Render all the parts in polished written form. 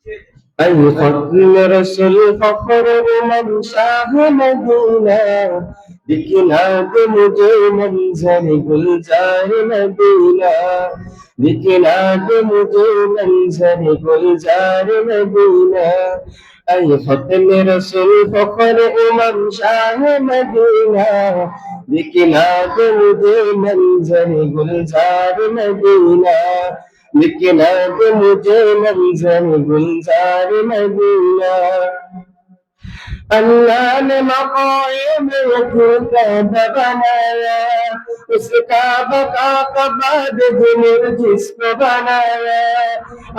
أي ختم رسول فخر من شاه مدینہ دکھلا دے مجھے منظر گلزار مدینہ دکھلا دے مجھے منظر گلزار مدینہ أي ختم رسول فخر من شاه مدینہ دکھلا دے مجھے منظر گلزار مدینہ लेकिन अब मुझे मंजर गुलजार मदीना अल्लाह ने मकाम काबा बनाया उस काबा का बाद जुनूर जिसको बनाया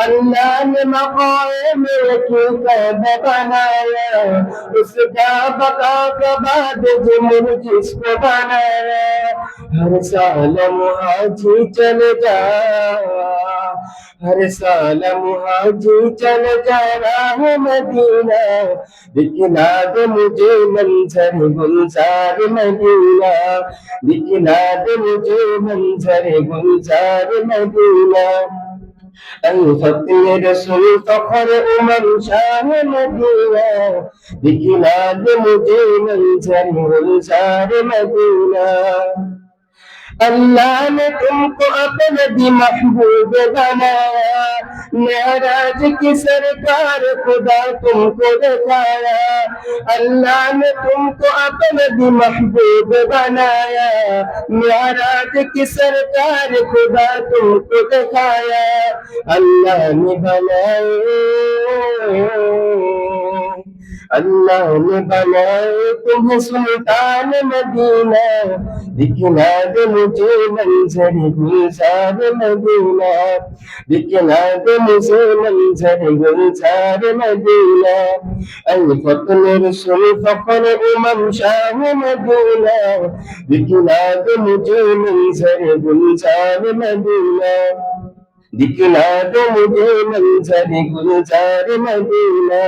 अल्लाह ने मकाम काबा बनाया उस काबा का बाद जुनूर जिसको बनाया हर साल मुहाजी चल जा हर साल मुहाजी चल जा राह मदीना दिखला दे मुझे मंजर गुलजार मदीना दिखला दे मुझे मंजर गुलजार मदीना ختم रसूल फखर उमर शाह मदीना दिखला दे मुझे मंजर गुलजार मदीना अल्लाह ने तुमको अपने भी महबूब बनाया मेराज की सरकार खुदा तुमको दिखाया अल्लाह ने तुमको अपने भी महबूब बनाया मेराज की सरकार खुदा तुमको दिखाया अल्लाह ने बनाए अल्लाह ने बनाए तुम्हें सुल्तान मदीना दिखला दे मुझे मंजर गुलजार मदीना दिखला दे मुझे मंजर गुलजार मदीना अल फतन रसूल फखर उमम शाह मदीना दिखला दे मुझे मंजर गुलजार मदीना दिखला दे मुझे मंजर गुलजार मदीना